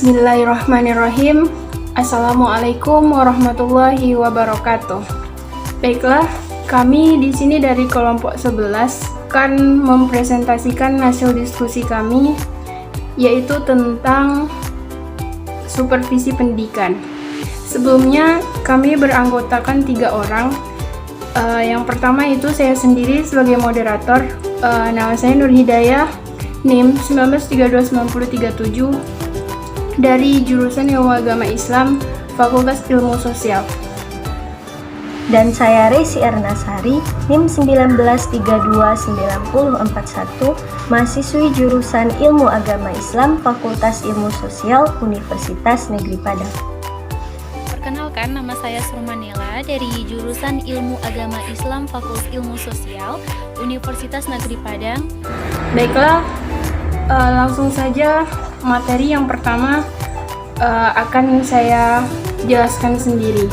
Bismillahirrahmanirrahim. Assalamualaikum warahmatullahi wabarakatuh. Baiklah, kami di sini dari kelompok 11 akan mempresentasikan hasil diskusi kami, yaitu tentang supervisi pendidikan. Sebelumnya kami beranggotakan 3 orang. Yang pertama itu saya sendiri sebagai moderator. Nama saya Nur Hidayah, NIM 19329037 dari jurusan Ilmu Agama Islam, Fakultas Ilmu Sosial. Dan saya Resi Ernasari, NIM 19329041, mahasiswi jurusan Ilmu Agama Islam, Fakultas Ilmu Sosial, Universitas Negeri Padang. Perkenalkan, nama saya Surmanila dari jurusan Ilmu Agama Islam, Fakultas Ilmu Sosial, Universitas Negeri Padang. Baiklah, langsung saja materi yang pertama akan saya jelaskan sendiri,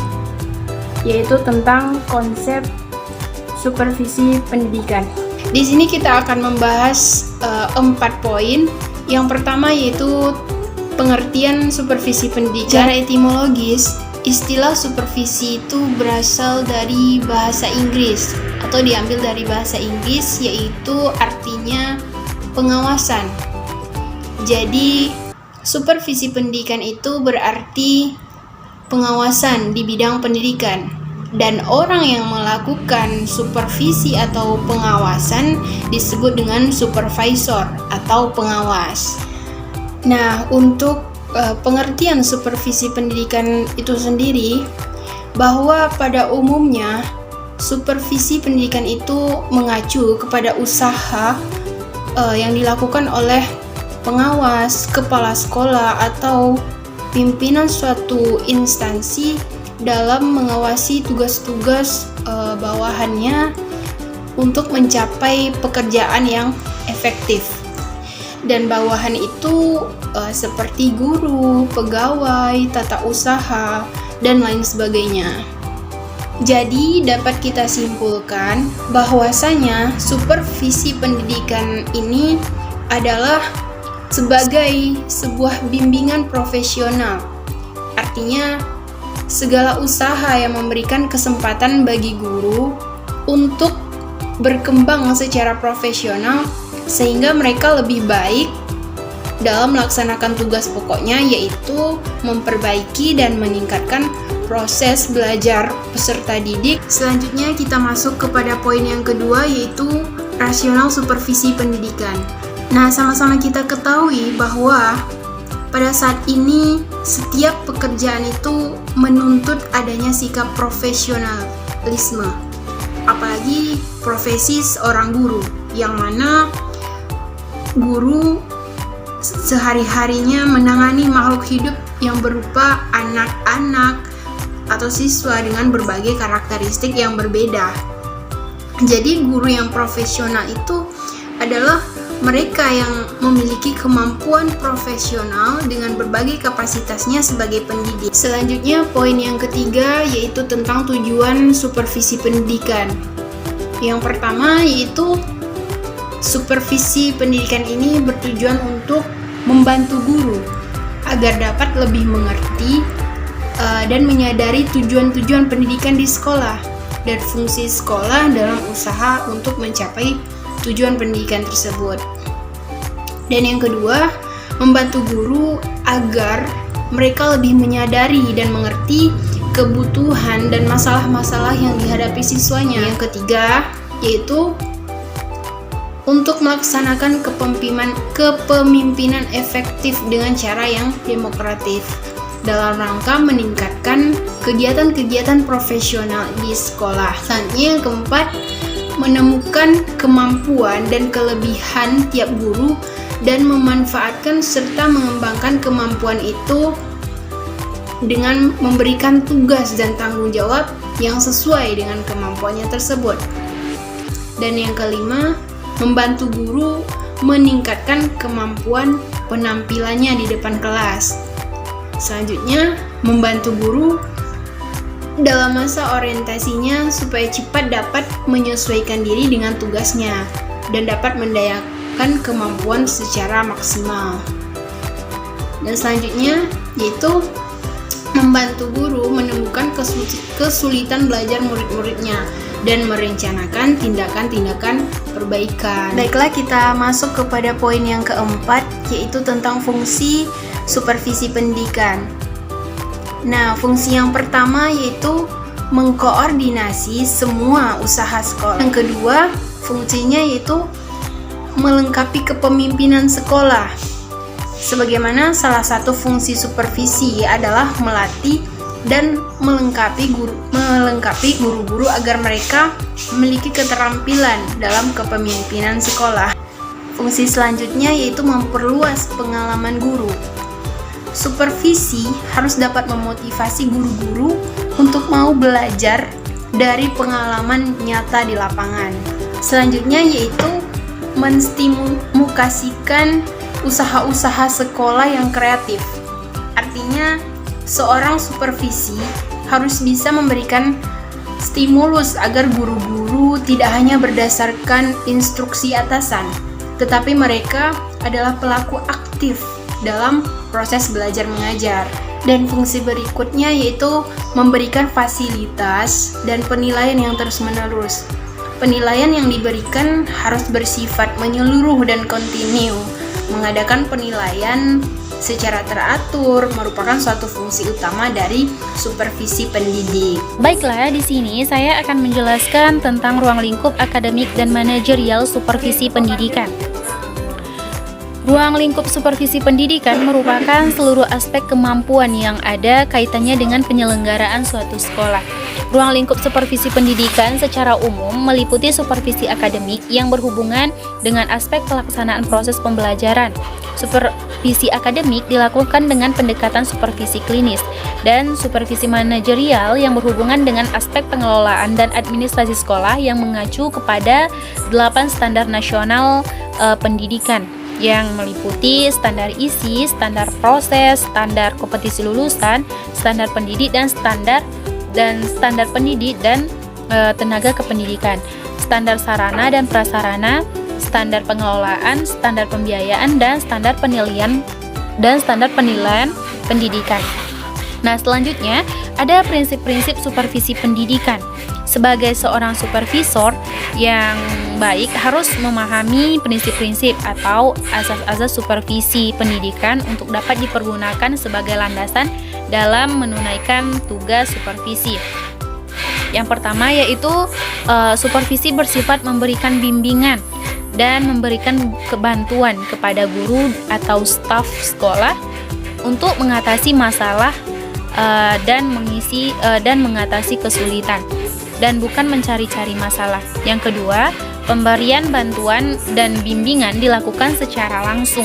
yaitu tentang konsep supervisi pendidikan. Di sini kita akan membahas 4 poin. Yang pertama yaitu pengertian supervisi pendidikan. Secara etimologis, istilah supervisi itu berasal dari bahasa Inggris atau diambil dari bahasa Inggris, yaitu artinya pengawasan. Jadi, supervisi pendidikan itu berarti pengawasan di bidang pendidikan, dan orang yang melakukan supervisi atau pengawasan disebut dengan supervisor atau pengawas. Nah, untuk pengertian supervisi pendidikan itu sendiri, bahwa pada umumnya supervisi pendidikan itu mengacu kepada usaha yang dilakukan oleh pengawas, kepala sekolah, atau pimpinan suatu instansi dalam mengawasi tugas-tugas bawahannya untuk mencapai pekerjaan yang efektif. Dan bawahan itu seperti guru, pegawai, tata usaha, dan lain sebagainya. Jadi dapat kita simpulkan bahwasanya supervisi pendidikan ini adalah sebagai sebuah bimbingan profesional. Artinya segala usaha yang memberikan kesempatan bagi guru untuk berkembang secara profesional sehingga mereka lebih baik dalam melaksanakan tugas pokoknya, yaitu memperbaiki dan meningkatkan proses belajar peserta didik. Selanjutnya kita masuk kepada poin yang kedua, yaitu rasional supervisi pendidikan. Nah, sama-sama kita ketahui bahwa pada saat ini setiap pekerjaan itu menuntut adanya sikap profesionalisme. Apalagi profesi seorang guru, yang mana guru sehari-harinya menangani makhluk hidup yang berupa anak-anak atau siswa dengan berbagai karakteristik yang berbeda. Jadi guru yang profesional itu adalah mereka yang memiliki kemampuan profesional dengan berbagai kapasitasnya sebagai pendidik. Selanjutnya, poin yang ketiga yaitu tentang tujuan supervisi pendidikan. Yang pertama yaitu supervisi pendidikan ini bertujuan untuk membantu guru agar dapat lebih mengerti dan menyadari tujuan-tujuan pendidikan di sekolah dan fungsi sekolah dalam usaha untuk mencapai tujuan pendidikan tersebut. Dan yang kedua, membantu guru agar mereka lebih menyadari dan mengerti kebutuhan dan masalah-masalah yang dihadapi siswanya. Yang ketiga, yaitu untuk melaksanakan kepemimpinan efektif dengan cara yang demokratis dalam rangka meningkatkan kegiatan-kegiatan profesional di sekolah. Selanjutnya yang keempat, menemukan kemampuan dan kelebihan tiap guru dan memanfaatkan serta mengembangkan kemampuan itu dengan memberikan tugas dan tanggung jawab yang sesuai dengan kemampuannya tersebut. Dan yang kelima, membantu guru meningkatkan kemampuan penampilannya di depan kelas. Selanjutnya, membantu guru dalam masa orientasinya supaya cepat dapat menyesuaikan diri dengan tugasnya dan dapat mendayakan kemampuan secara maksimal. Dan selanjutnya yaitu membantu guru menemukan kesulitan belajar murid-muridnya dan merencanakan tindakan-tindakan perbaikan. Baiklah, kita masuk kepada poin yang keempat, yaitu tentang fungsi supervisi pendidikan. Nah, fungsi yang pertama yaitu mengkoordinasi semua usaha sekolah. Yang kedua, fungsinya yaitu melengkapi kepemimpinan sekolah. Sebagaimana salah satu fungsi supervisi adalah melatih dan melengkapi guru-guru agar mereka memiliki keterampilan dalam kepemimpinan sekolah. Fungsi selanjutnya yaitu memperluas pengalaman guru. Supervisi harus dapat memotivasi guru-guru untuk mau belajar dari pengalaman nyata di lapangan. Selanjutnya yaitu menstimulasikan usaha-usaha sekolah yang kreatif. Artinya, seorang supervisi harus bisa memberikan stimulus agar guru-guru tidak hanya berdasarkan instruksi atasan, tetapi mereka adalah pelaku aktif dalam proses belajar mengajar. Dan fungsi berikutnya yaitu memberikan fasilitas dan penilaian yang terus-menerus. Penilaian yang diberikan harus bersifat menyeluruh dan kontinu. Mengadakan penilaian secara teratur merupakan suatu fungsi utama dari supervisi pendidik. Baiklah, di sini saya akan menjelaskan tentang ruang lingkup akademik dan manajerial supervisi pendidikan. Ruang lingkup supervisi pendidikan merupakan seluruh aspek kemampuan yang ada kaitannya dengan penyelenggaraan suatu sekolah. Ruang lingkup supervisi pendidikan secara umum meliputi supervisi akademik yang berhubungan dengan aspek pelaksanaan proses pembelajaran. Supervisi akademik dilakukan dengan pendekatan supervisi klinis, dan supervisi manajerial yang berhubungan dengan aspek pengelolaan dan administrasi sekolah yang mengacu kepada 8 standar nasional pendidikan yang meliputi standar isi, standar proses, standar kompetisi lulusan, standar pendidik dan standar pendidik dan tenaga kependidikan, standar sarana dan prasarana, standar pengelolaan, standar pembiayaan, dan standar penilaian pendidikan. Nah, selanjutnya ada prinsip-prinsip supervisi pendidikan. Sebagai seorang supervisor yang baik harus memahami prinsip-prinsip atau asas-asas supervisi pendidikan untuk dapat dipergunakan sebagai landasan dalam menunaikan tugas supervisi. Yang pertama yaitu supervisi bersifat memberikan bimbingan dan memberikan kebantuan kepada guru atau staf sekolah untuk mengatasi masalah dan mengatasi kesulitan, dan bukan mencari-cari masalah. Yang kedua, pemberian bantuan dan bimbingan dilakukan secara langsung.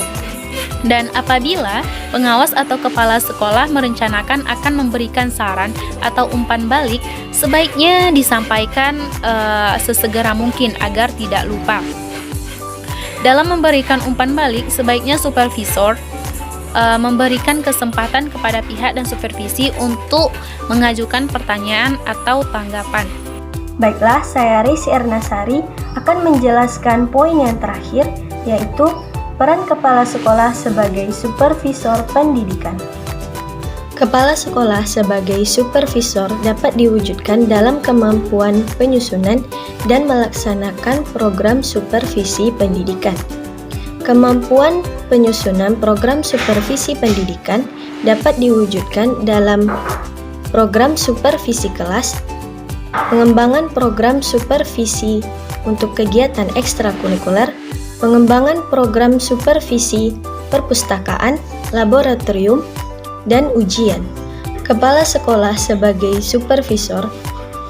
Dan apabila pengawas atau kepala sekolah merencanakan akan memberikan saran atau umpan balik, sebaiknya disampaikan sesegera mungkin agar tidak lupa. Dalam memberikan umpan balik, sebaiknya supervisor memberikan kesempatan kepada pihak dan supervisi untuk mengajukan pertanyaan atau tanggapan. Baiklah, saya Risi Ernasari akan menjelaskan poin yang terakhir, yaitu peran kepala sekolah sebagai supervisor pendidikan. Kepala sekolah sebagai supervisor dapat diwujudkan dalam kemampuan penyusunan dan melaksanakan program supervisi pendidikan. Kemampuan penyusunan program supervisi pendidikan dapat diwujudkan dalam program supervisi kelas, pengembangan program supervisi untuk kegiatan ekstrakurikuler, pengembangan program supervisi perpustakaan, laboratorium, dan ujian. Kepala sekolah sebagai supervisor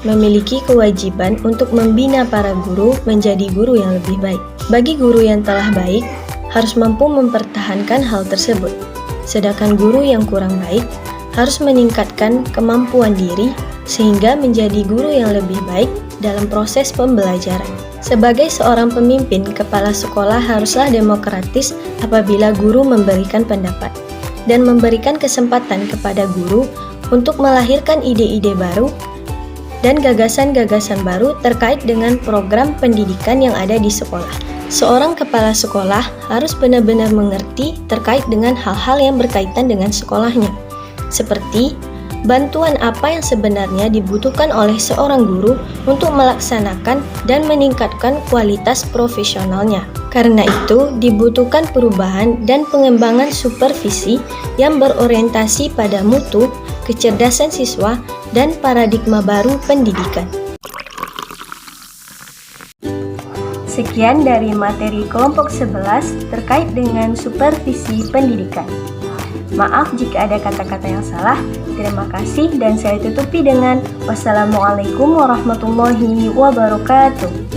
memiliki kewajiban untuk membina para guru menjadi guru yang lebih baik. Bagi guru yang telah baik, harus mampu mempertahankan hal tersebut. Sedangkan guru yang kurang baik harus meningkatkan kemampuan diri sehingga menjadi guru yang lebih baik dalam proses pembelajaran. Sebagai seorang pemimpin, kepala sekolah haruslah demokratis apabila guru memberikan pendapat dan memberikan kesempatan kepada guru untuk melahirkan ide-ide baru dan gagasan-gagasan baru terkait dengan program pendidikan yang ada di sekolah. Seorang kepala sekolah harus benar-benar mengerti terkait dengan hal-hal yang berkaitan dengan sekolahnya, seperti bantuan apa yang sebenarnya dibutuhkan oleh seorang guru untuk melaksanakan dan meningkatkan kualitas profesionalnya. Karena itu, dibutuhkan perubahan dan pengembangan supervisi yang berorientasi pada mutu, kecerdasan siswa, dan paradigma baru pendidikan. Sekian dari materi kelompok 11 terkait dengan supervisi pendidikan. Maaf jika ada kata-kata yang salah. Terima kasih dan saya tutupi dengan wassalamualaikum warahmatullahi wabarakatuh.